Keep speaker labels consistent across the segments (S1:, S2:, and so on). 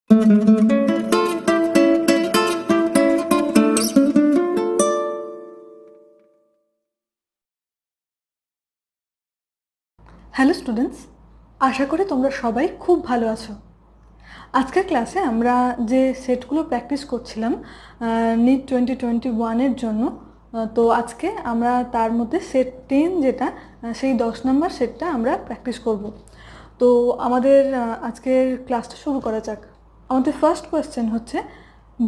S1: Hello students, আশা করি তোমরা সবাই খুব ভালো আছো। আজকের ক্লাসে আমরা যে সেটগুলো প্র্যাকটিস করছিলাম নিট 2021-এর জন্য, তো আজকে আমরা তার মধ্যে সেট 10 যেটা সেই 10 নম্বর সেটটা আমরা প্র্যাকটিস করব। তো আমাদের আজকের ক্লাসটা শুরু করা যাক। আমাদের ফার্স্ট কোয়েশ্চেন হচ্ছে,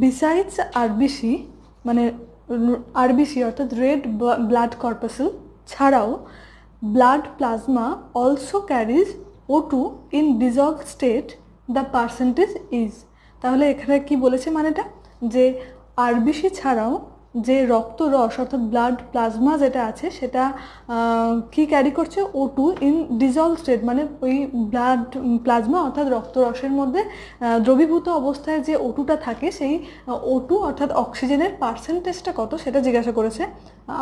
S1: বিসাইডস আরবিসি মানে আরবিসি অর্থাৎ রেড ব্লাড কর্পাসেল ছাড়াও blood plasma also carries O2 in dissolved state, the percentage is। তাহলে এখানে কি বলেছে মানেটা, যে আরবিসি ছাড়াও যে রক্ত রস অর্থাৎ ব্লাড প্লাজমা যেটা আছে সেটা কি ক্যারি করছে, O2 ইন ডিজলভ স্টেট, মানে ওই ব্লাড প্লাজমা অর্থাৎ রক্ত রসের মধ্যে দ্রবীভূত অবস্থায় যে O2টা থাকে সেই O2 অর্থাৎ অক্সিজেনের পার্সেন্টেজটা কত সেটা জিজ্ঞাসা করেছে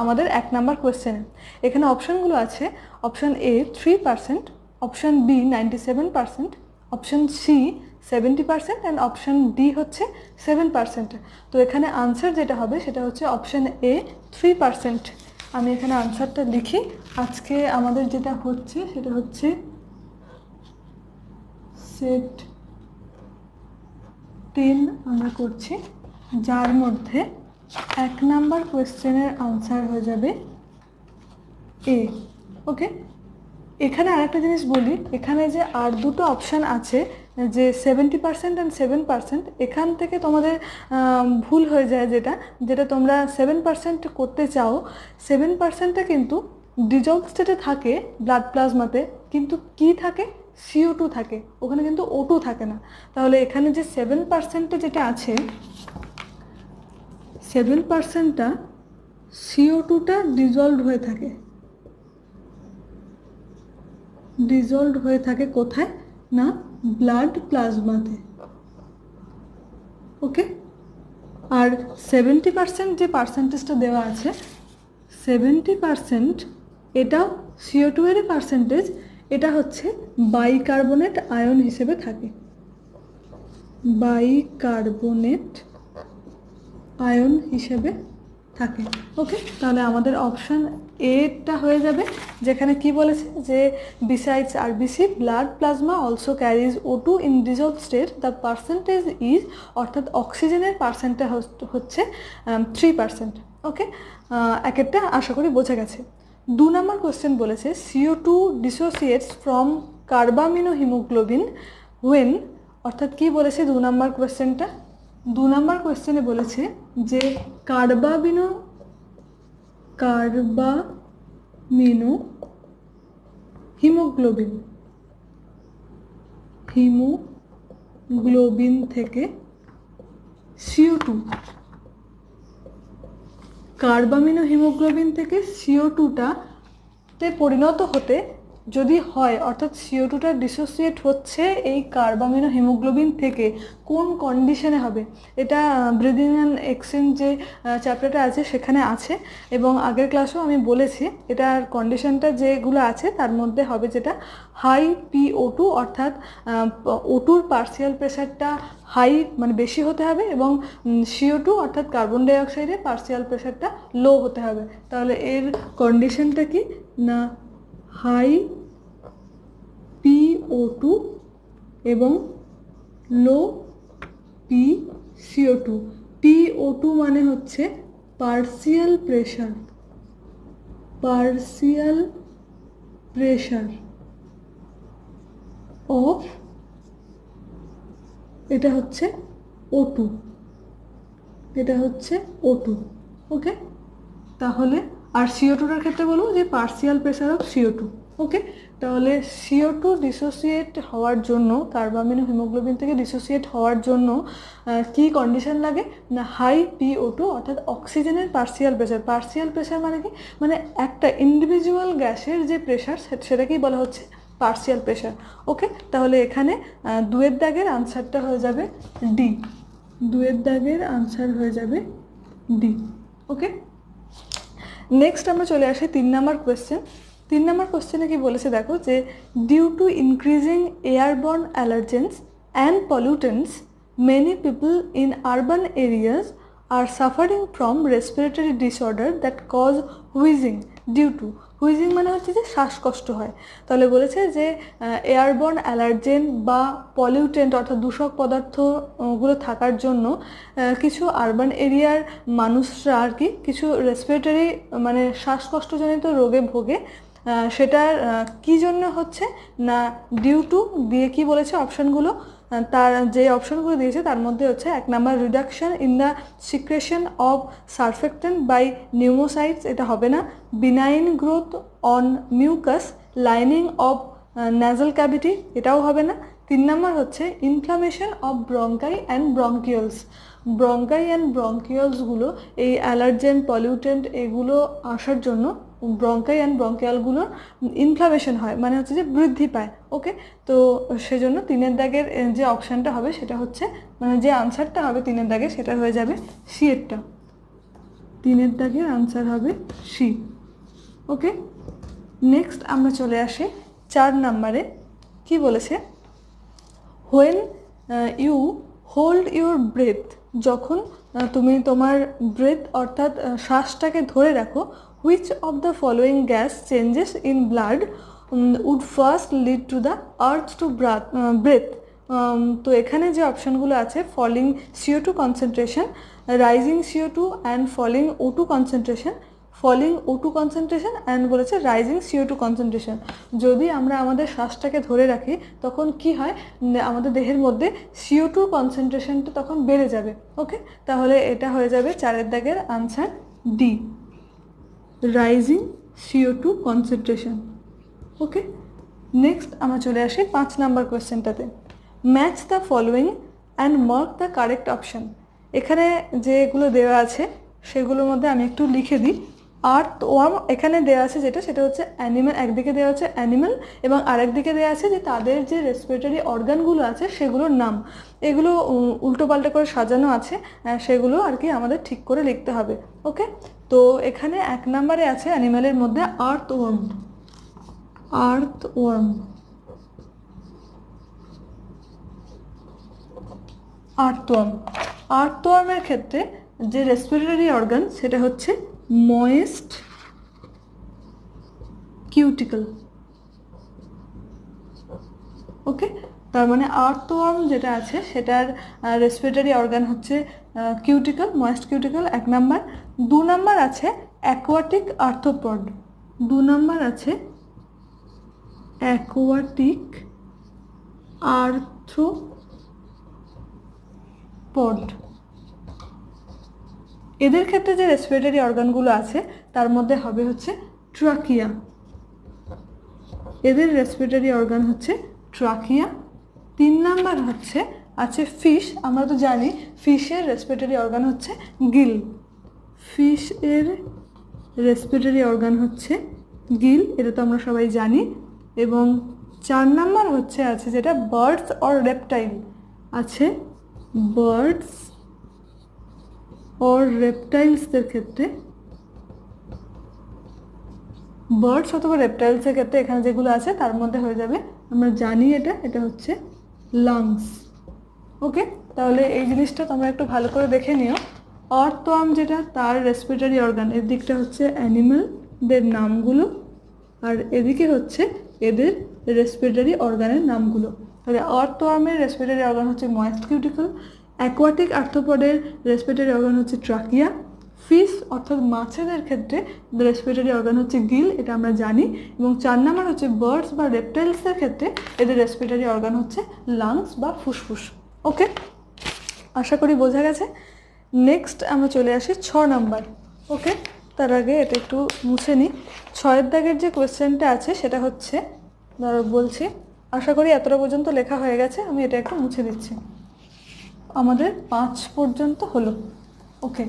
S1: আমাদের 1 নাম্বার কোয়েশ্চেনে। এখানে অপশানগুলো আছে, option A 3%, option B 97%, option C 70% and option D হচ্ছে 7%। তো এখানে আনসার যেটা হবে সেটা হচ্ছে অপশান এ 3%। আমি এখানে আনসারটা লিখি। আজকে আমাদের যেটা হচ্ছে সেটা হচ্ছে সেট 10 আমরা করছি, যার মধ্যে 1 নাম্বার কোয়েশ্চেনের আনসার হয়ে যাবে এ। ওকে, এখানে আরেকটা জিনিস বলি, এখানে যে আর দুটো অপশান আছে যে 70% অ্যান্ড 7%, এখান থেকে তোমাদের ভুল হয়ে যায়, যেটা তোমরা 7% করতে চাও, 7%টা কিন্তু ডিজলভ স্টেটে থাকে ব্লাড প্লাজমাতে, কিন্তু কি থাকে, CO2 থাকে, ওখানে কিন্তু O2 থাকে না। তাহলে এখানে যে 7%টা যেটা আছে, 7%টা CO2টা ডিজলভ হয়ে থাকে, কোথায় না, ব্লাড প্লাজমাতে। ওকে, আর 70% যে পার্সেন্টেজটা দেওয়া আছে, 70% এটাও CO2 এর পার্সেন্টেজ, এটা হচ্ছে বাইকার্বনেট আয়ন হিসেবে থাকে, বাইকার্বনেট আয়ন হিসেবে থাকে। ওকে, তাহলে আমাদের অপশান এটা হয়ে যাবে, যেখানে কি বলেছে যে besides RBC blood plasma also carries O2 in dissolved state, the percentage is, অর্থাৎ অক্সিজেনের পার্সেন্টটা হচ্ছে 3%। ওকে, এক একটা আশা করি বোঝা গেছে। 2 নম্বর কোয়েশ্চেন বলেছে, CO2 ডিসোসিয়েটস ফ্রম কার্বামিনোহিমোগ্লোবিন ওয়েন, অর্থাৎ কি বলেছে 2 নম্বর কোয়েশ্চেনটা, 2 নম্বর কোয়েশ্চেনে বলেছে যে হিমোগ্লোবিন থেকে CO2, কার্বামিনোহিমোগ্লোবিন থেকে CO2টা তে পরিণত হতে যদি হয়, অর্থাৎ CO2টা ডিসোসিয়েট হচ্ছে এই কার্বামিনো হিমোগ্লোবিন থেকে, কোন কন্ডিশনে হবে, এটা ব্রিদিং অ্যান্ড এক্সচেঞ্জ যে চ্যাপ্টারটা আছে সেখানে আছে, এবং আগের ক্লাসেও আমি বলেছি এটার কন্ডিশনটা যেগুলো আছে তার মধ্যে হবে যেটা হাই PO2, অর্থাৎ O2র পার্সিয়াল প্রেশারটা হাই মানে বেশি হতে হবে, এবং CO2 অর্থাৎ কার্বন ডাইঅক্সাইডের পার্সিয়াল প্রেশারটা লো হতে হবে। তাহলে এর কন্ডিশনটা কি না, হাই PO2 এবং লো PCO2। PO2 মানে হচ্ছে পার্সিয়াল প্রেশার অফ, এটা হচ্ছে O2, ওকে, তাহলে আর CO2টার ক্ষেত্রে বলবো যে পার্সিয়াল প্রেশার অফ CO2। ওকে, তাহলে CO2 ডিসোসিয়েট হওয়ার জন্য, কার্বামিনো হিমোগ্লোবিন থেকে ডিসোসিয়েট হওয়ার জন্য কি কন্ডিশন লাগে না, হাই PO2 অর্থাৎ অক্সিজেনের পার্সিয়াল প্রেশার মানে কি, মানে একটা ইন্ডিভিজুয়াল গ্যাসের যে প্রেশার সেটাকেই বলা হচ্ছে পার্সিয়াল প্রেশার। ওকে, তাহলে এখানে 2 দাগের আনসারটা হয়ে যাবে ডি, 2 দাগের আনসার হয়ে যাবে ডি। ওকে, নেক্সট আমরা চলে আসি 3 নম্বর কোয়েশ্চেন। 3 নম্বর কোয়েশ্চেনে কি বলেছে দেখো, যে due to increasing airborne allergens and pollutants many people in urban areas are suffering from respiratory disorder that cause wheezing due to wheezing মানে হচ্ছে যে শ্বাসকষ্ট হয়। তাহলে বলেছে যে এয়ারবর্ন অ্যালার্জেন বা পলিউটেন্ট অর্থাৎ দূষক পদার্থগুলো থাকার জন্য কিছু আরবান এরিয়ার মানুষরা আর কি কিছু রেসপিরেটরি মানে শ্বাসকষ্টজনিত রোগে ভোগে। সেটার কী জন্য হচ্ছে না ডিউ টু দিয়ে কি বলেছে অপশানগুলো, তার যে অপশনগুলো দিয়েছে তার মধ্যে হচ্ছে 1 number reduction in the secretion of surfactant by pneumocytes, এটা হবে না। Benign growth on mucous lining of nasal cavity, এটাও হবে না। 3 নাম্বার হচ্ছে inflammation of bronchi and bronchioles. Bronchi and ব্রঙ্কিওলসগুলো এই অ্যালার্জেন পলিউটেন্ট এগুলো আসার জন্য ব্রঙ্কাই অ্যান্ড ব্রঙ্কিয়ালগুলোর ইনফ্লামেশন হয়, মানে হচ্ছে যে বৃদ্ধি পায়। ওকে, তো সেজন্য 3 দাগের যে অপশানটা হবে সেটা হচ্ছে মানে যে আনসারটা হবে 3 দাগের সেটা হয়ে যাবে সি এরটা। 3 দাগের আনসার হবে সি। ওকে, নেক্সট আমরা চলে আসি 4 নাম্বারে। কি বলেছে, when you hold your breath, যখন তুমি তোমার ব্রেথ অর্থাৎ শ্বাসটাকে ধরে রাখো, which of the following gas changes in blood would first lead to the urge to breath? তো এখানে যে অপশানগুলো আছে falling CO2 concentration, rising CO2 and falling O2 concentration, falling O2 concentration and বলেছে রাইজিং CO2 কনসেন্ট্রেশন। যদি আমরা আমাদের শ্বাসটাকে ধরে রাখি তখন কি হয়, আমাদের দেহের মধ্যে CO2 কনসেন্ট্রেশনটা তখন বেড়ে যাবে। ওকে, তাহলে এটা হয়ে যাবে 4 দাগের answer D, rising CO2 concentration. Okay, next আমরা চলে আসি 5 নাম্বার কোয়েশ্চেনটাতে। Match the following and mark the correct option. এখানে যেগুলো দেওয়া আছে সেগুলোর মধ্যে আমি একটু লিখে দিই। আর্থ ওয়ার্ম এখানে দেওয়া আছে যেটা সেটা হচ্ছে অ্যানিম্যাল, একদিকে দেওয়া আছে অ্যানিম্যাল এবং আরেকদিকে দেওয়া আছে যে তাদের যে রেসপিরেটরি অর্গানগুলো আছে সেগুলোর নাম। এগুলো উল্টোপাল্টা করে সাজানো আছে, সেগুলো আর কি আমাদের ঠিক করে লিখতে হবে। ওকে, তো এখানে 1 নাম্বারে আছে অ্যানিম্যালের মধ্যে আর্থ ওয়ার্ম। আর্থ ওয়ার্ম, আর্থওয়ার্ম। আর্থওয়ার্মের ক্ষেত্রে যে রেসপিরেটরি অর্গান সেটা হচ্ছে ময়েস্ট কিউটিকল। ওকে, তার মানে আর্থওয়ার্ম যেটা আছে সেটার রেসপিরেটরি অর্গান হচ্ছে cuticle, moist cuticle 1 number. 2 number আছে অ্যাকোয়াটিক আর্থ্রোপড। 2 নাম্বার আছে অ্যাকোয়াটিক আর্থ্রোপড। এদের ক্ষেত্রে যে রেসপিরেটরি অর্গানগুলো আছে তার মধ্যে হবে হচ্ছে ট্রাকিয়া। এদের রেসপিরেটরি অর্গান হচ্ছে ট্রাকিয়া। 3 নাম্বার হচ্ছে আছে ফিশ। আমরা তো জানি ফিশের রেসপিরেটরি অর্গান হচ্ছে গিল। ফিশ এর রেসপিরেটরি অর্গান হচ্ছে গিল, এটা তো আমরা সবাই জানি। এবং 4 নাম্বার হচ্ছে আছে যেটা বার্ডস অর রেপটাইল আছে। বার্ডস অর রেপটাইলসদের ক্ষেত্রে, বার্ডস অথবা রেপটাইলসের ক্ষেত্রে এখানে যেগুলো আছে তার মধ্যে হয়ে যাবে, আমরা জানি এটা হচ্ছে লাংস। ওকে, তাহলে এই জিনিসটা তোমরা একটু ভালো করে দেখে নিও। আর্থওয়ার্ম যেটা তার রেসপিরেটরি অর্গান, এর দিকটা হচ্ছে অ্যানিম্যালদের নামগুলো আর এদিকে হচ্ছে এদের রেসপিরেটরি অর্গানের নামগুলো। তাহলে আর্থওয়ার্মের রেসপিরেটরি অর্গান হচ্ছে ময়েস্ট কিউটিকল, অ্যাকোয়াটিক আর্থ্রোপডের রেসপিরেটরি অর্গান হচ্ছে ট্রাকিয়া, ফিশ অর্থাৎ মাছেদের ক্ষেত্রে রেসপিরেটরি অর্গান হচ্ছে গিল, এটা আমরা জানি। এবং 4 নাম্বার হচ্ছে বার্ডস বা রেপটাইলসের ক্ষেত্রে এদের রেসপিরেটরি অর্গান হচ্ছে লাংস বা ফুসফুস। ওকে, আশা করি বোঝা গেছে। নেক্সট আমরা চলে আসি 6 নাম্বার। ওকে, তার আগে এটা একটু মুছে নিই। 6 দাগের যে কোয়েশ্চেনটা আছে সেটা হচ্ছে, ধরো বলছি, আশা করি এতটা পর্যন্ত লেখা হয়ে গেছে, আমি এটা একটু মুছে দিচ্ছি। আমাদের 5 পর্যন্ত হলো। ওকে,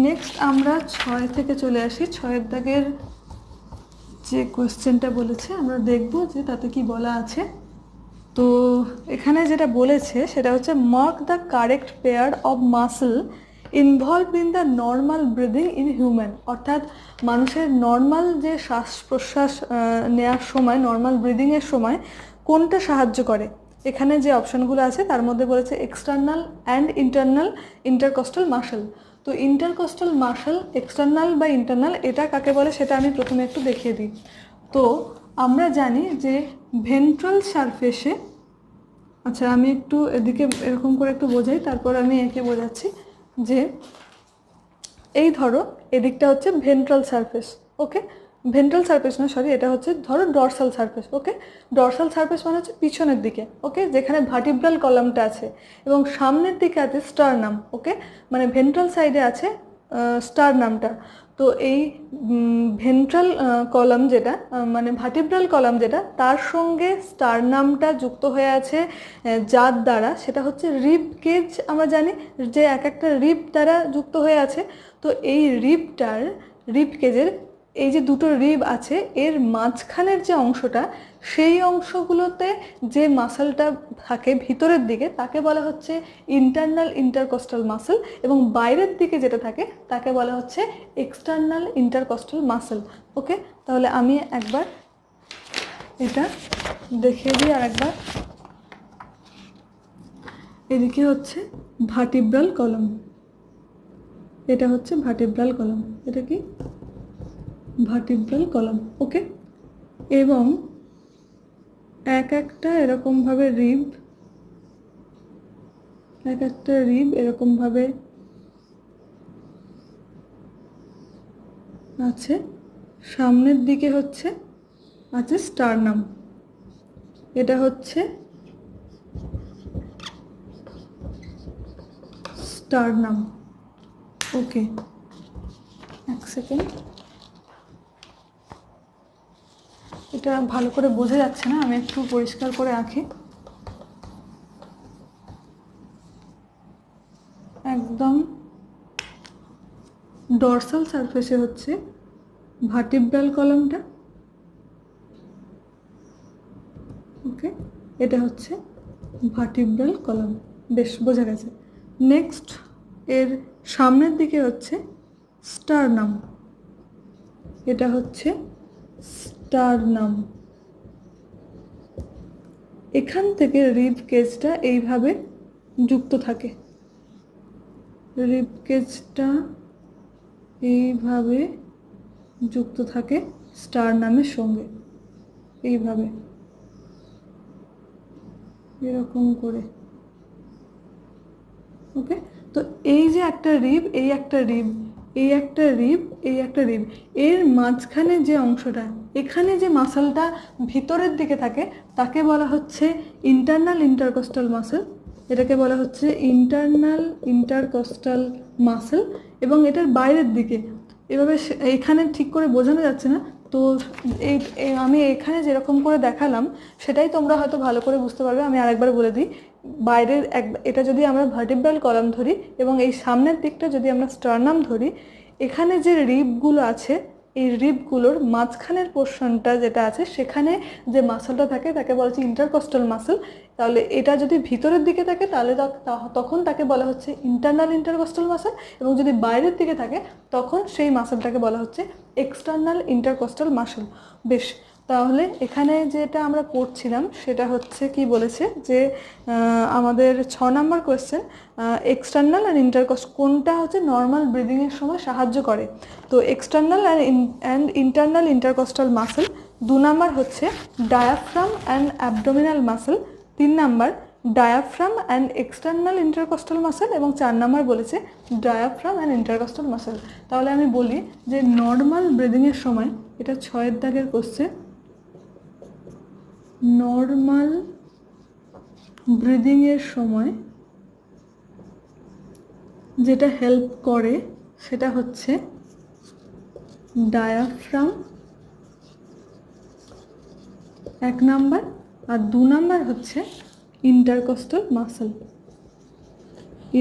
S1: নেক্সট আমরা 6 থেকে চলে আসি। 6 দাগের যে কোয়েশ্চেনটা বলেছে আমরা দেখব যে তাতে কি বলা আছে। তো এখানে যেটা বলেছে সেটা হচ্ছে mark the correct pair of muscle involve in the normal breathing in human. অর্থাৎ মানুষের নর্মাল যে শ্বাস প্রশ্বাস নেওয়ার সময়, নর্মাল ব্রিদিংয়ের সময় কোনটা সাহায্য করে এখানে যে অপশনগুলো আছে তার মধ্যে বলেছে external and internal intercostal muscle. তো ইন্টারকস্টাল মাসল এক্সটার্নাল বা ইন্টারনাল এটা কাকে বলে সেটা আমি প্রথমে একটু দেখিয়ে দিই। তো আমরা জানি যে ভেন্ট্রাল সারফেসে, আচ্ছা আমি একটু এদিকে এরকম করে একটু বোঝাই, তারপর আমি একে বোঝাচ্ছি। যে এই ধরো এদিকটা হচ্ছে ভেন্ট্রাল সারফেস, ওকে, ভেন্ট্রাল সারফেস না সরি, এটা হচ্ছে ধরো ডরসাল সারফেস, ওকে। ডরসাল সারফেস মানে হচ্ছে পিছনের দিকে, ওকে, যেখানে ভার্টিব্রাল কলামটা আছে, এবং সামনের দিকে আছে স্টারনাম, ওকে, মানে ভেন্ট্রাল সাইডে আছে স্টারনামটা। তো এই ভেন্ট্রাল কলাম যেটা মানে ভার্টিব্রাল কলাম যেটা, তার সঙ্গে স্টারনামটা যুক্ত হয়ে আছে যার দ্বারা, সেটা হচ্ছে রিব কেজ। আমরা জানি যে এক একটা রিব দ্বারা যুক্ত হয়ে আছে। তো এই রিব কেজের এই যে দুটো রিব আছে, এর মাঝখানের যে অংশটা, সেই অংশগুলোতে যে মাসলটা থাকে ভিতরের দিকে তাকে বলা হচ্ছে ইন্টারনাল ইন্টারকস্টাল মাসল, এবং বাইরের দিকে যেটা থাকে তাকে বলা হচ্ছে এক্সটার্নাল ইন্টারকস্টাল মাসল, ওকে। তাহলে আমি একবার এটা দেখিয়ে দিই আর একবার। এদিকে হচ্ছে ভার্টিব্রাল কলাম, এটা হচ্ছে ভার্টিব্রাল কলাম, এটা কি ভার্টিব্রাল কলাম, ওকে। এবং এক একটা এরকমভাবে এরকমভাবে আছে। সামনের দিকে হচ্ছে আছে স্টারনাম, এটা হচ্ছে স্টারনাম, ওকে। এক সেকেন্ড, এটা ভালো করে বোঝা যাচ্ছে না, আমি একটু পরিষ্কার করে আঁকি। একদম ডরসাল সারফেসে হচ্ছে ভার্টিব্রাল কলামটা, ওকে, এটা হচ্ছে ভার্টিব্রাল কলাম, বেশ বোঝা গেছে। নেক্সট এর সামনের দিকে হচ্ছে স্টারনাম, এটা হচ্ছে স্টারনাম। এখান থেকে রিব কেজটা এইভাবে যুক্ত থাকে, রিব কেজটা এইভাবে যুক্ত থাকে স্টারনামের সঙ্গে, এইভাবে এরকম করে, ওকে। তো এই যে একটা রিব, এই একটা রিব, এই একটা রিব, এই একটা রিব, এর মাঝখানে যে অংশটা, এখানে যে মাসলটা ভিতরের দিকে থাকে তাকে বলা হচ্ছে ইন্টারনাল ইন্টারকস্টাল মাসল, এটাকে বলা হচ্ছে ইন্টারনাল ইন্টারকস্টাল মাসল। এবং এটার বাইরের দিকে এভাবে এখানে ঠিক করে বোঝানো যাচ্ছে না, তো আমি এখানে যেরকম করে দেখালাম সেটাই তোমরা হয়তো ভালো করে বুঝতে পারবে। আমি আরেকবার বলে দিই, বাইরের এটা যদি আমরা ভার্টিব্রাল কলাম ধরি এবং এই সামনের দিকটা যদি আমরা স্টারনাম ধরি, এখানে যে রিবগুলো আছে এই রিবগুলোর মাঝখানের পোর্শনটা যেটা আছে সেখানে যে মাসলটা থাকে তাকে বলা হচ্ছে ইন্টারকস্টাল মাসল। তাহলে এটা যদি ভিতরের দিকে থাকে তাহলে তখন তাকে বলা হচ্ছে ইন্টারনাল ইন্টারকস্টাল মাসল, এবং যদি বাইরের দিকে থাকে তখন সেই মাসলটাকে বলা হচ্ছে এক্সটার্নাল ইন্টারকস্টাল মাসল। বেশ, তাহলে এখানে যেটা আমরা পড়ছিলাম সেটা হচ্ছে কি বলেছে যে আমাদের 6 নম্বর কোয়েশ্চেন, এক্সটার্নাল অ্যান্ড ইন্টারকস্ট কোনটা হচ্ছে নর্মাল ব্রিদিংয়ের সময় সাহায্য করে। তো external and internal intercostal muscle. 2 নম্বর হচ্ছে diaphragm and abdominal muscle. 3 number diaphragm and external intercostal muscle, এবং 4 নম্বর বলেছে ডায়াফ্রাম অ্যান্ড ইন্টারকস্টাল মাসল। তাহলে আমি বলি যে নর্মাল ব্রিদিংয়ের সময়, এটা 6 দাগের কোশ্চেন, নর্মাল ব্রিদিংয়ের সময় যেটা হেল্প করে সেটা হচ্ছে ডায়াফ্রাম 1 নাম্বার, আর 2 নাম্বার হচ্ছে ইন্টারকস্টাল মাসল,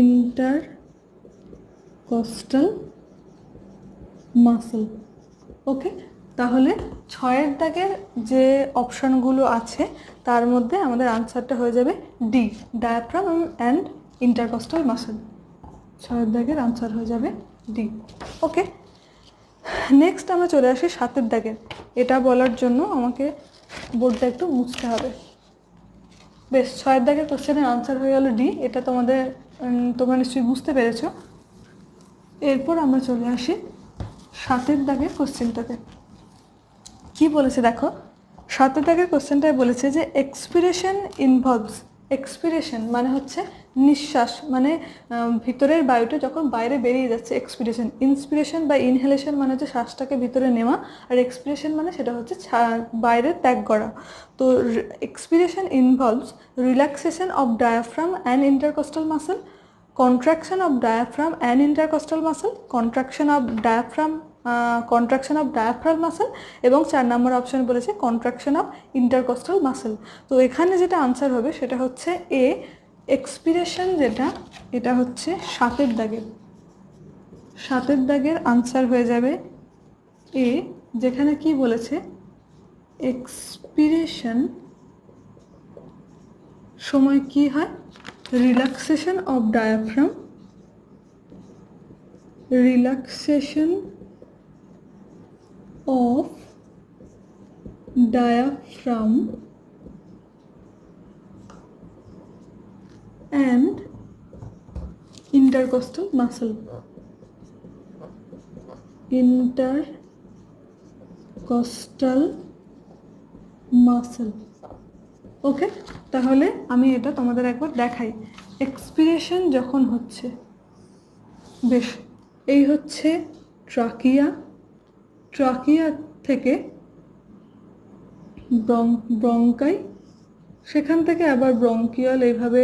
S1: ইন্টারকস্টাল মাসল, ওকে। তাহলে 6 দাগের যে অপশানগুলো আছে তার মধ্যে আমাদের আনসারটা হয়ে যাবে D, diaphragm and intercostal muscle. 6 দাগের আনসার হয়ে যাবে ডি, ওকে। নেক্সট আমরা চলে আসি 7 দাগের। এটা বলার জন্য আমাকে বোর্ডটা একটু মুছতে হবে। বেশ, 6 দাগের কোশ্চেনের আনসার হয়ে গেল ডি। এটা তোমরা নিশ্চয়ই বুঝতে পেরেছো। এরপর আমরা চলে আসি 7 দাগের কোশ্চেনটাতে। কি বলেছে দেখো, 7 দাগের কোশ্চেনটায় বলেছে যে এক্সপিরেশন ইনভলভস, এক্সপিরেশন মানে হচ্ছে নিঃশ্বাস, মানে ভিতরের বায়ুটা যখন বাইরে বেরিয়ে যাচ্ছে এক্সপিরেশন। ইন্সপিরেশন বা ইনহেলেশন মানে হচ্ছে শ্বাসটাকে ভিতরে নেওয়া, আর এক্সপিরেশন মানে সেটা হচ্ছে বাইরে ত্যাগ করা। তো expiration involves relaxation of diaphragm and intercostal muscle, contraction of diaphragm and intercostal muscle, contraction of diaphragm muscle, এবং 4 নম্বর অপশন বলেছে contraction of intercostal muscle। তো এখানে যেটা আনসার হবে সেটা হচ্ছে এ, এক্সপিরেশন, যেটা এটা হচ্ছে 7 দাগের আনসার হয়ে যাবে এ, যেখানে কি বলেছে এক্সপিরেশন সময় কি হয়, relaxation of diaphragm, relaxation of diaphragm and intercostal muscle, ওকে। তাহলে আমি এটা তোমাদের একবার দেখাই। এক্সপিরেশন যখন হচ্ছে, বেশ, এই হচ্ছে ট্রাকিয়া থেকে ব্রঙ্কাই, সেখান থেকে আবার ব্রঙ্কিয়াল, এইভাবে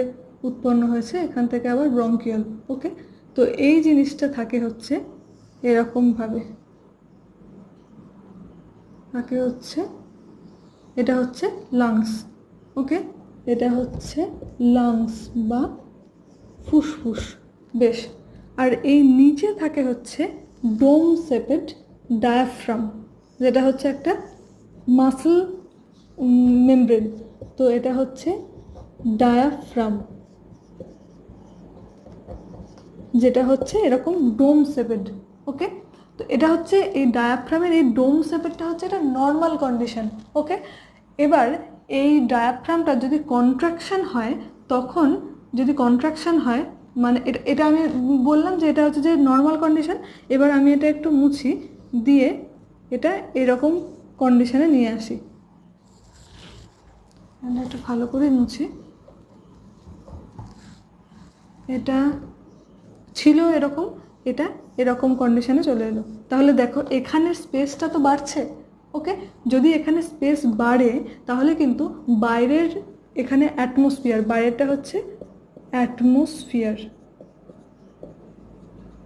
S1: উৎপন্ন হয়েছে, এখান থেকে আবার ব্রঙ্কিয়াল। ওকে, তো এই জিনিসটা থাকে হচ্ছে এরকমভাবে, থাকে হচ্ছে, এটা হচ্ছে লাংস। ওকে, এটা হচ্ছে লাংস বা ফুসফুস। বেশ, আর এই নিচে থাকে হচ্ছে ডোম শেপেড ডায়াফ্রাম, যেটা হচ্ছে একটা মাসল মেমব্রেন। তো এটা হচ্ছে ডায়াফ্রাম, যেটা হচ্ছে এরকম ডোম শেপেড। ওকে, তো এটা হচ্ছে এই ডায়াফ্রামের এই ডোম শেপেডটা হচ্ছে এটা নর্মাল কন্ডিশন। ওকে, এবার এই ডায়াফ্রামটা যদি কন্ট্রাকশন হয়, তখন যদি কন্ট্রাকশন হয় মানে এটা আমি বললাম যে এটা হচ্ছে যে নর্মাল কন্ডিশন। এবার আমি এটা একটু মুছি দিয়ে এটা এরকম কন্ডিশনে নিয়ে আসি, একটু ভালো করে মুছি। এটা ছিল এরকম, এটা এরকম কন্ডিশনে চলে এলো। তাহলে দেখো এখানের স্পেসটা তো বাড়ছে। ওকে, যদি এখানে স্পেস বাড়ে তাহলে কিন্তু বাইরের, এখানে অ্যাটমসফিয়ার, বাইরেটা হচ্ছে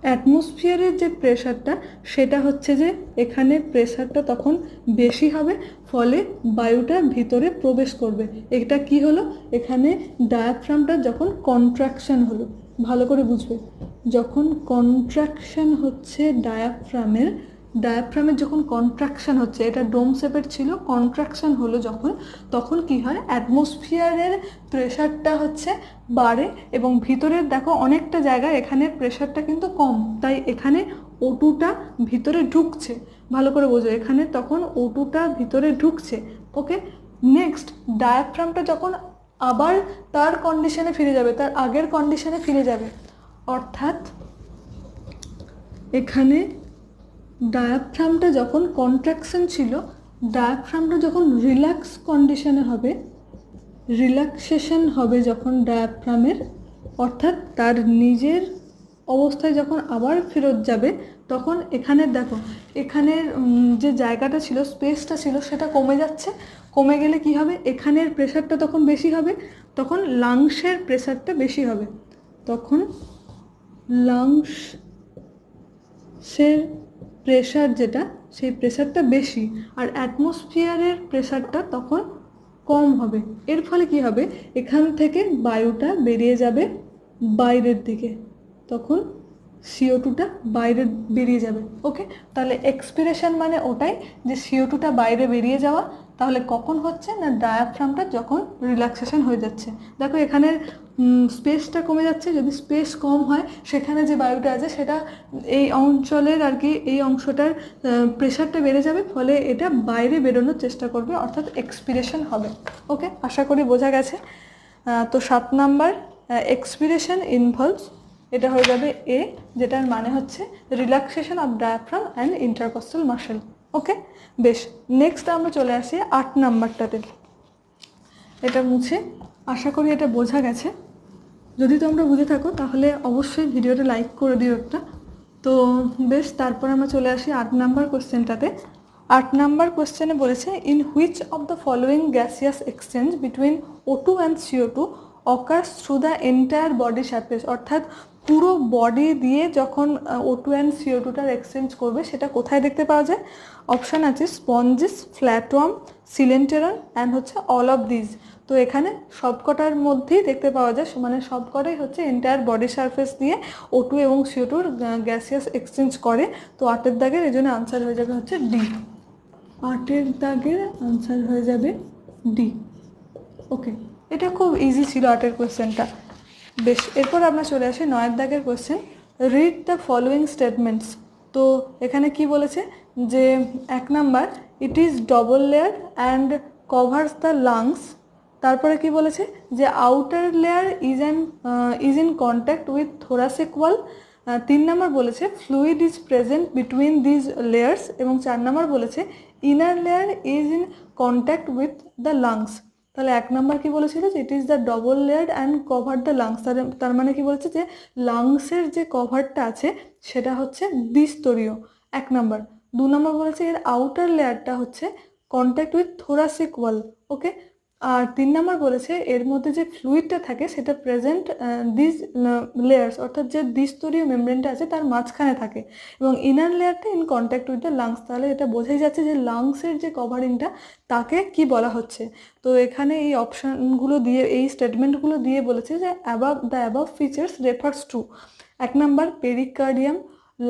S1: অ্যাটমসফিয়ারের যে প্রেশারটা, সেটা হচ্ছে যে এখানে প্রেশারটা তখন বেশি হবে, ফলে বায়ুটা ভিতরে প্রবেশ করবে। এটা কি হলো, এখানে ডায়াফ্রামটা যখন কন্ট্রাকশন হলো, ভালো করে বুঝবে, যখন কন্ট্রাকশন হচ্ছে ডায়াফ্রামের যখন কন্ট্রাকশন হচ্ছে, এটা ডোম শেপের ছিল, কন্ট্রাকশন হলো যখন, তখন কি হয়, অ্যাটমসফিয়ারের প্রেশারটা হচ্ছে বাড়ে, এবং ভিতরের দেখো অনেকটা জায়গায় এখানে প্রেশারটা কিন্তু কম, তাই এখানে O2টা ভিতরে ঢুকছে। ভালো করে বোঝো, এখানে তখন O2টা ভিতরে ঢুকছে। ওকে, নেক্সট ডায়াফ্রামটা যখন আবার তার কন্ডিশনে ফিরে যাবে, তার আগের কন্ডিশনে ফিরে যাবে, অর্থাৎ এখানে ডায়াফ্রামটা যখন কন্ট্রাকশন ছিল, ডায়াফ্রামটা যখন রিল্যাক্স কন্ডিশনে হবে, রিল্যাক্সেশন হবে যখন ডায়াফ্রামের, অর্থাৎ তার নিজের অবস্থায় যখন আবার ফেরত যাবে, তখন এখানে দেখো, এখানের যে জায়গাটা ছিল, স্পেসটা ছিল, সেটা কমে যাচ্ছে। কমে গেলে কি হবে, এখানের প্রেশারটা তখন বেশি হবে, তখন লাংসের প্রেশারটা বেশি হবে, তখন লাংসের প্রেশার যেটা, সেই প্রেশারটা বেশি, আর অ্যাটমসফিয়ারের প্রেশারটা তখন কম হবে। এর ফলে কি হবে, এখান থেকে বায়ুটা বেরিয়ে যাবে বাইরের দিকে, তখন CO2টা বাইরে বেরিয়ে যাবে। ওকে, তাহলে এক্সপিরেশন মানে ওটাই, যে CO2টা বাইরে বেরিয়ে যাওয়া। তাহলে কখন হচ্ছে না, ডায়াফ্রামটা যখন রিল্যাক্সেশন হয়ে যাচ্ছে। দেখো এখানের স্পেসটা কমে যাচ্ছে, যদি স্পেস কম হয়, সেখানে যে বায়ুটা আছে সেটা এই অঞ্চলের আর কি, এই অংশটার প্রেশারটা বেড়ে যাবে, ফলে এটা বাইরে বেরোনোর চেষ্টা করবে, অর্থাৎ এক্সপিরেশন হবে। ওকে, আশা করি বোঝা গেছে। তো 7 নাম্বার এক্সপিরেশন ইনভলভস, এটা হয়ে যাবে এ, যেটার মানে হচ্ছে relaxation of diaphragm and intercostal muscle. Okay, বেশ। নেক্সট আমরা চলে আসি 8 নাম্বারটাতে। এটা মুছে, আশা করি এটা বোঝা গেছে। যদি তোমরা বুঝে থাকো তাহলে অবশ্যই ভিডিওটা লাইক করে দিও একটা। তো বেশ, তারপর আমরা চলে আসি 8 নাম্বার কোশ্চেনটাতে। 8 নাম্বার কোশ্চেনে বলেছে, in which of the following gaseous exchange between O2 and CO2 occurs through the entire body surface, অর্থাৎ পুরো বডি দিয়ে যখন O2 অ্যান্ড CO2টার এক্সচেঞ্জ করবে সেটা কোথায় দেখতে পাওয়া যায়? অপশান আছে স্পঞ্জিস, ফ্ল্যাটওয়ার্ম, সিলেন্টেরন অ্যান্ড হচ্ছে অল অফ দিজ। তো এখানে সবকটার মধ্যেই দেখতে পাওয়া যায়, মানে সবকটাই হচ্ছে এন্টায়ার বডি সারফেস দিয়ে O2 এবং CO2 গ্যাসিয়াস এক্সচেঞ্জ করে। তো 8 দাগের এই জন্য আনসার হয়ে যাবে হচ্ছে ডি। 8 দাগের আনসার হয়ে যাবে ডি। ওকে, এটা খুব ইজি ছিল 8 কোয়েশ্চেনটা। বেশ, এরপর আমরা চলে আসি 9 দাগের question, read the following statements. তো এখানে কি বলেছে যে 1 number, it is double layer and covers the lungs. তারপরে কি বলেছে যে outer layer is in contact with thoracic wall. 3 number বলেছে fluid is present between these layers, এবং 4 নাম্বার বলেছে inner layer is in contact with the lungs. তাহলে 1 number কি বলেছিল যে it is the double layered and cover the lungs, তার মানে কি বলেছে যে লাংসের যে কভারটা আছে সেটা হচ্ছে দ্বিস্তরীয় 1 নাম্বার। 2 নাম্বার বলেছে এর আউটার লেয়ারটা হচ্ছে contact with thoracic wall. Okay, আর 3 নাম্বার বলেছে এর মধ্যে যে ফ্লুইডটা থাকে সেটা প্রেজেন্ট দিস লেয়ার্স, অর্থাৎ যে দ্বিস্তরীয় মেমব্রেনটা আছে তার মাঝখানে থাকে, এবং ইনার লেয়ারটা in contact with the lungs. তাহলে এটা বোঝাই যাচ্ছে যে লাংসের যে কভারিংটা তাকে কি বলা হচ্ছে। তো এখানে এই অপশানগুলো দিয়ে, এই স্টেটমেন্টগুলো দিয়ে বলেছে যে the above features refers to. 1 number pericardium,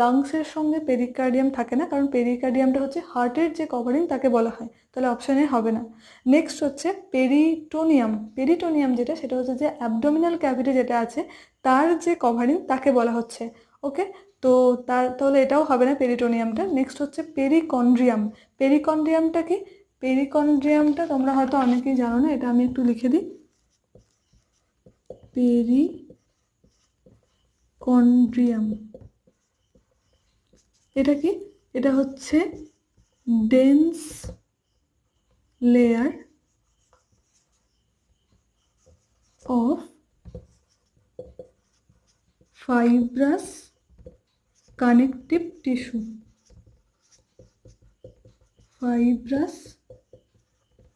S1: লাংসের সঙ্গে পেরিকার্ডিয়াম থাকে না, কারণ পেরিকার্ডিয়ামটা হচ্ছে হার্টের যে কভারিং তাকে বলা হয়, তাহলে অপশানে হবে না। নেক্সট হচ্ছে পেরিটোনিয়াম, পেরিটোনিয়াম যেটা সেটা হচ্ছে যে অ্যাবডোমিনাল ক্যাভিটি যেটা আছে তার যে কভারিং তাকে বলা হচ্ছে। ওকে, তো তাহলে এটাও হবে না পেরিটোনিয়ামটা। নেক্সট হচ্ছে পেরিকন্ড্রিয়াম। পেরিকন্ড্রিয়ামটা কি? পেরিকন্ড্রিয়ামটা তোমরা হয়তো অনেকেই জানো না, এটা আমি একটু লিখে দিই। পেরিকন্ড্রিয়াম এটা কি? এটা হচ্ছে dense layer of fibrous connective tissue, fibrous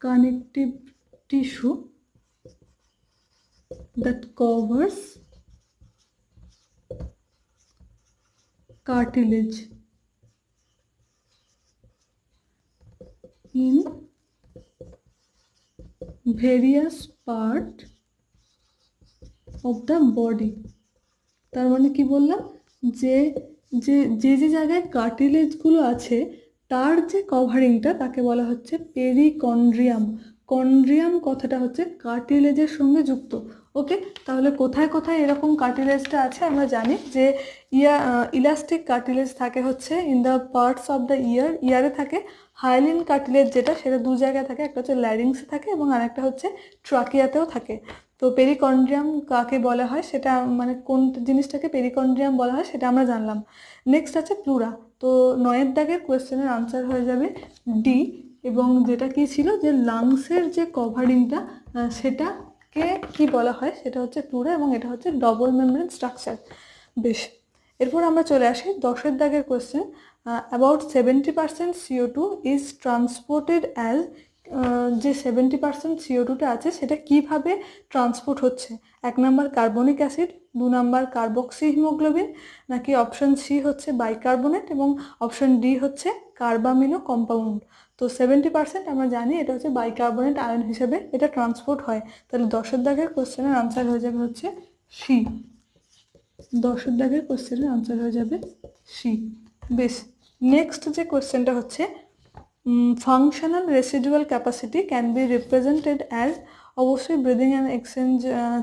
S1: connective tissue that covers cartilage in various parts of the body। তার মানে কি বললাম যে যে যে যে জায়গায় কার্টিলেজগুলো আছে তার যে কভারিংটা তাকে বলা হচ্ছে পেরিকন্ড্রিয়াম। কন্ড্রিয়াম কথাটা হচ্ছে কার্টিলেজের সঙ্গে যুক্ত। ওকে, তাহলে কোথায় কোথায় এরকম কার্টিলেজটা আছে আমরা জানি যে ইলাস্টিক কার্টিলেজ থাকে হচ্ছে in the parts of the ইয়ারে থাকে। হাইলিন কার্টিলেজ যেটা সেটা 2 জায়গায় থাকে, একটা হচ্ছে ল্যারিংসে থাকে এবং আরেকটা হচ্ছে ট্রাকিয়াতেও থাকে। তো পেরিকন্ড্রিয়াম কাকে বলা হয় সেটা, মানে কোন জিনিসটাকে পেরিকন্ড্রিয়াম বলা হয় সেটা আমরা জানলাম। নেক্সট আছে প্লুরা। তো 9 দাগের কোয়েশ্চেনের আনসার হয়ে যাবে ডি, এবং যেটা কি ছিল যে লাংসের যে কভারিংটা সেটাকে কি বলা হয় সেটা হচ্ছে প্লুরা, এবং এটা হচ্ছে ডবল মেমব্রেন স্ট্রাকচার। বেশ, এরপর আমরা চলে আসি 10 দাগের question, about 70% CO2 is transported as. যে 70% CO2টা আছে সেটা কিভাবে ট্রান্সপোর্ট হচ্ছে? 1 number carbonic acid, 2 number carboxy haemoglobin, নাকি অপশন সি হচ্ছে বাইকার্বনেট, এবং অপশন ডি হচ্ছে কার্বামিনো কম্পাউন্ড। তো 70% আমরা জানি এটা হচ্ছে বাইকার্বনেট আয়ন হিসেবে এটা ট্রান্সপোর্ট হয়। তাহলে 10 দাগের কোশ্চেনের আনসার হয়ে যাবে হচ্ছে সি। 10 দাগের কোশ্চেনের আনসার হয়ে যাবে সি। বেশ, নেক্সট যে কোশ্চেনটা হচ্ছে functional residual capacity can be represented as. অবশ্যই ব্রিদিং অ্যান্ড এক্সচেঞ্জ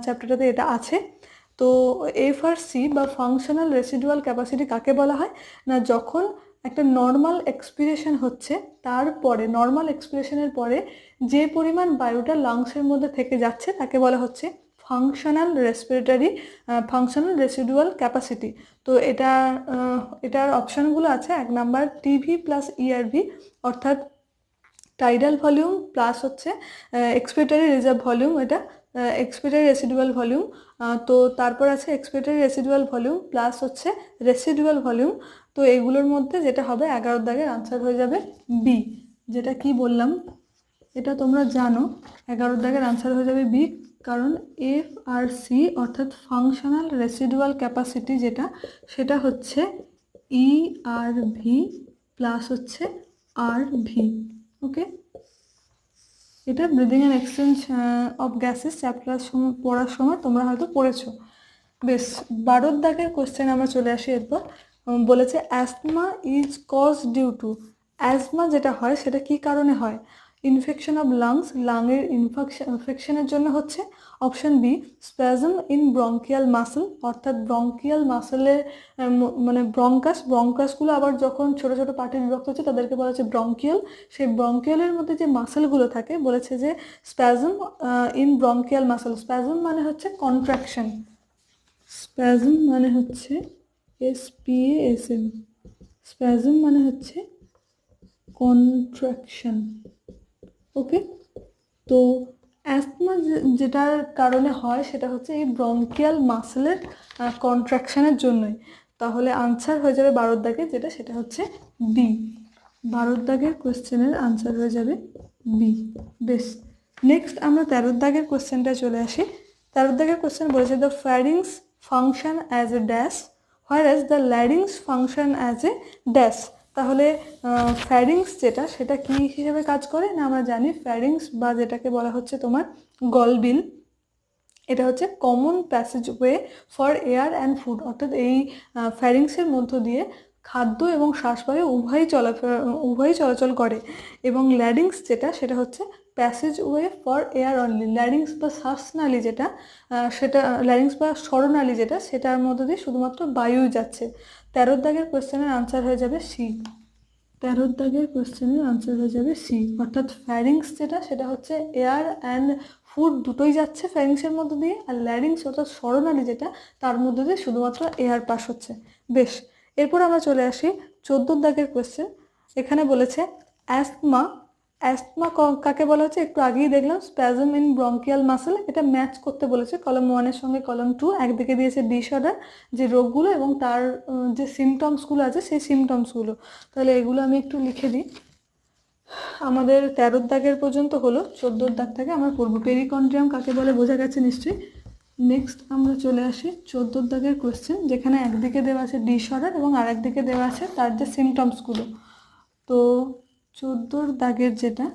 S1: চ্যাপ্টারটাতে এটা আছে। তো এফআরসি বা ফাংশনাল রেসিডুয়াল ক্যাপাসিটি কাকে বলা হয় না, যখন একটা নর্মাল এক্সপিরেশন হচ্ছে তারপরে নর্মাল এক্সপিরেশনের পরে যে পরিমাণ বায়ুটা লাংসের মধ্যে থেকে যাচ্ছে তাকে বলা হচ্ছে ফাংশনাল রেসিডুয়াল ক্যাপাসিটি। তো এটার অপশানগুলো আছে, 1 নাম্বার টিভি প্লাস ইআরভি অর্থাৎ টাইডাল ভলিউম প্লাস হচ্ছে এক্সপিরেটরি রিজার্ভ ভলিউম, এটা এক্সপিরেটরি রেসিডুয়াল ভলিউম। তো তারপর আছে এক্সপিরেটরি রেসিডুয়াল ভলিউম প্লাস হচ্ছে রেসিডুয়াল ভলিউম। তো এগুলোর মধ্যে যেটা হবে 11 দাগের আনসার হয়ে যাবে বি। যেটা কি বললাম এটা তোমরা জানো, 11 দাগের আনসার হয়ে যাবে বি, কারণ এফ আর সি অর্থাৎ ফাংশনাল রেসিডুয়াল ক্যাপাসিটি যেটা, সেটা হচ্ছে ই আর ভি প্লাস হচ্ছে আর ভি। ওকে, এটা breathing and exchange of gases chapter পড়ার সময় তোমরা হয়তো পড়েছো। বেশ, 12 দাগের কোশ্চেন আমরা চলে আসি। এরপর বলেছে asthma is cause due to, asthma যেটা হয় সেটা কি কারণে হয়? ইনফেকশন অফ লাংস, লাংয়ের ইনফেকশনের জন্য হচ্ছে। Option B spasm in bronchial muscle, অর্থাৎ ব্রঙ্কিয়াল মাসেলের মানে ব্রঙ্কাসগুলো আবার যখন ছোট ছোট পার্টে বিভক্ত হচ্ছে তাদেরকে বলা হচ্ছে ব্রঙ্কিয়াল। সেই ব্রঙ্কিয়ালের মধ্যে যে মাসেলগুলো থাকে বলেছে যে spasm in bronchial muscle. Spasm মানে হচ্ছে কন্ট্রাকশন, স্প্যাজম মানে হচ্ছে SPASM, স্প্যাজম মানে হচ্ছে কন্ট্রাকশন। ওকে, তো অ্যাজমা যেটার কারণে হয় সেটা হচ্ছে এই ব্রঙ্কিয়াল মাসেলের কন্ট্রাকশনের জন্যই। তাহলে আনসার হয়ে যাবে 12 দাগের যেটা, সেটা হচ্ছে বি। 12 দাগের কোশ্চেনের আনসার হয়ে যাবে বি। বেশ, নেক্সট আমরা 13 দাগের কোশ্চেনটা চলে আসি। 13 দাগের কোশ্চেন বলেছে the ফ্যারিংস function as a dash where the larynx function as a dash. তাহলে ফ্যারিংস যেটা সেটা কি হিসেবে কাজ করে না, আমরা জানি ফ্যারিংস বা যেটাকে বলা হচ্ছে তোমার গলবিল, এটা হচ্ছে common passage way for air and food, অর্থাৎ এই ফ্যারিংসের মধ্য দিয়ে খাদ্য এবং শ্বাসবায়ু উভয়ই চলাচল করে। এবং ল্যারিংস যেটা সেটা হচ্ছে passage way for air only. Larynx বা শ্বাসনালী যেটা সেটা ল্যারিংস বা স্বরনালী যেটা, সেটার মধ্য দিয়ে শুধুমাত্র বায়ুই যাচ্ছে। 13 দাগের কোশ্চেনের আনসার হয়ে যাবে সি। 13 দাগের কোশ্চেনের আনসার হয়ে যাবে সি, অর্থাৎ ফ্যারিংস যেটা সেটা হচ্ছে এয়ার অ্যান্ড ফুড দুটোই যাচ্ছে ফ্যারিংসের মধ্যে দিয়ে, আর ল্যারিংস অর্থাৎ স্বরনালী যেটা তার মধ্যে দিয়ে শুধুমাত্র এয়ার পাস হচ্ছে। বেশ, এরপর আমরা চলে আসি 14 দাগের কোশ্চেন। এখানে বলেছে অ্যাস্তমা, অ্যাস্তমা কাকে বলা হচ্ছে একটু আগেই দেখলাম, স্প্যাজম ইন ব্রঙ্কিয়াল মাসেল। এটা ম্যাচ করতে বলেছে কলম 1-এর সঙ্গে কলম 2। একদিকে দিয়েছে ডিসঅর্ডার যে রোগগুলো এবং তার যে সিমটমসগুলো আছে সেই সিমটমসগুলো। তাহলে এগুলো আমি একটু লিখে দিই। আমাদের 13 দাগের পর্যন্ত হলো, 14 দাগ থেকে আমরা পড়বো। পেরিকন্ড্রিয়াম কাকে বলে বোঝা গেছে নিশ্চয়ই। নেক্সট আমরা চলে আসি 14 দাগের কোশ্চেন, যেখানে একদিকে দেওয়া আছে ডিসঅর্ডার এবং আরেকদিকে দেওয়া আছে তার যে সিমটমসগুলো। তো 14 দাগের যেটা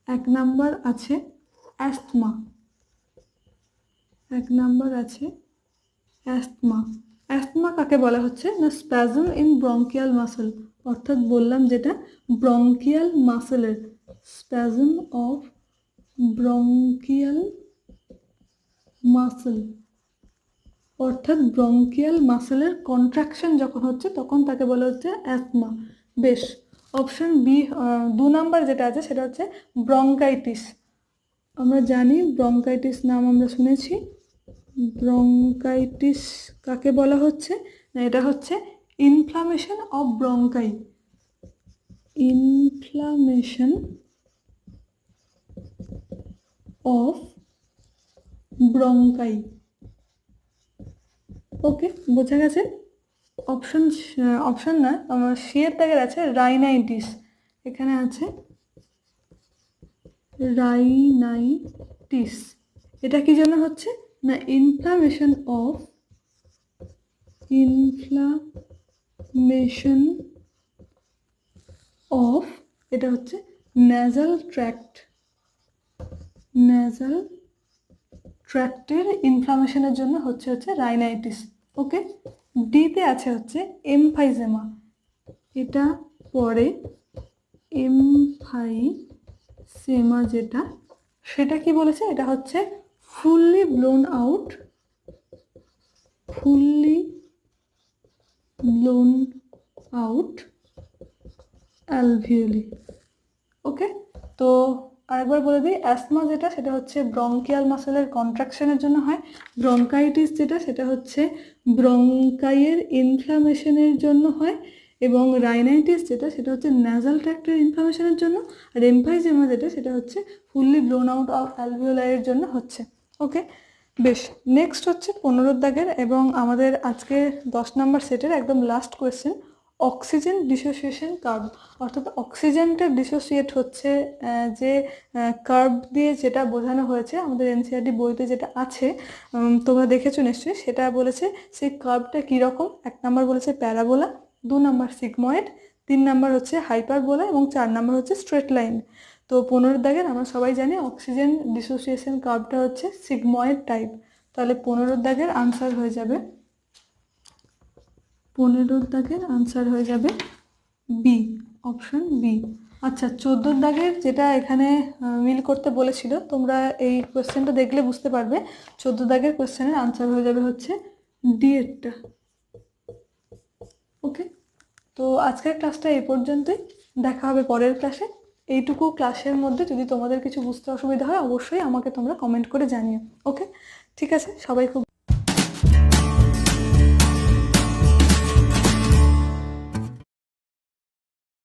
S1: 1 নাম্বার আছে অ্যাস্তমা, 1 নাম্বার আছে অ্যাস্তমা। অ্যাস্তমা কাকে বলা হচ্ছে না, স্প্যাজম ইন ব্রঙ্কিয়াল মাসেল, অর্থাৎ বললাম যেটা ব্রঙ্কিয়াল মাসেলের, স্প্যাজম অফ ব্রঙ্কিয়াল মাসেল, অর্থাৎ ব্রঙ্কিয়াল মাসেলের কন্ট্রাকশন যখন হচ্ছে তখন তাকে বলা হচ্ছে অ্যাস্তমা। বেশ, অপশন বি 2 নাম্বার যেটা আছে সেটা হচ্ছে ব্রঙ্কাইটিস। আমরা জানি ব্রঙ্কাইটিস নাম আমরা শুনেছি। ব্রঙ্কাইটিস কাকে বলা হচ্ছে না, এটা হচ্ছে inflammation of bronchi, inflammation of bronchi. Okay, বোঝা গেছে। অপশন না, আমার সি এর দাগের আছে রাইনাইটিস। এখানে আছে রাইনাইটিস, এটা কি জন্য হচ্ছে না, ইনফ্লামেশন অফ এটা হচ্ছে ন্যাজাল ট্র্যাক্টের ইনফ্লামেশনের জন্য হচ্ছে রাইনাইটিস। ওকে, ডিতে আছে হচ্ছে এমফাইজেমা, এটা পরে এমফাইসেমা যেটা সেটা কি বলেছে, এটা হচ্ছে ফুললি ব্লোন আউট অ্যালভিওলি। ওকে, তো আর আরেকবার বলে দিই, অ্যাসমা যেটা সেটা হচ্ছে ব্রঙ্কিয়াল মাসেলের কন্ট্রাকশনের জন্য হয়, ব্রঙ্কাইটিস যেটা সেটা হচ্ছে ব্রঙ্কাইয়ের ইনফ্লামেশনের জন্য হয়, এবং রাইনাইটিস যেটা সেটা হচ্ছে ন্যাজাল ট্র্যাক্টের ইনফ্লামেশনের জন্য, আর এমফাইজেমা যেটা সেটা হচ্ছে ফুললি ব্লোন আউট অফ অ্যালভিওলাইয়ের জন্য হচ্ছে। ওকে, বেশ। নেক্সট হচ্ছে 15 দাগের এবং আমাদের আজকে 10 নম্বর সেটের একদম last question, oxygen dissociation curve. অর্থাৎ অক্সিজেনটা ডিসোসিয়েট হচ্ছে যে কার্ভ দিয়ে যেটা বোঝানো হয়েছে আমাদের এনসিইআরটি বইতে যেটা আছে, তোমরা দেখেছো নিশ্চয়ই। সেটা বলেছে সেই কার্ভটা কীরকম। 1 নম্বর বলেছে প্যারাবোলা, 2 নম্বর সিগময়েড, 3 নম্বর হচ্ছে হাইপারবোলা এবং 4 নম্বর হচ্ছে স্ট্রেট লাইন। তো 15 দাগের আমরা সবাই জানি অক্সিজেন ডিসোসিয়েশন কার্ভটা হচ্ছে সিগময়েড টাইপ। তাহলে 15 দাগের আনসার হয়ে যাবে, 15 দাগের আনসার হয়ে যাবে বি, অপশন বি। আচ্ছা, 14 দাগের যেটা এখানে মিল করতে বলেছিল, তোমরা এই কোয়েশ্চেনটা দেখলে বুঝতে পারবে 14 দাগের কোয়েশ্চেনের আনসার হয়ে যাবে হচ্ছে ডি এরটা। ওকে, তো আজকের ক্লাসটা এই পর্যন্তই, দেখা হবে পরের ক্লাসে। এইটুকু ক্লাসের মধ্যে যদি তোমাদের কিছু বুঝতে অসুবিধা হয় অবশ্যই আমাকে তোমরা কমেন্ট করে জানিও। ওকে, ঠিক আছে, সবাই খুব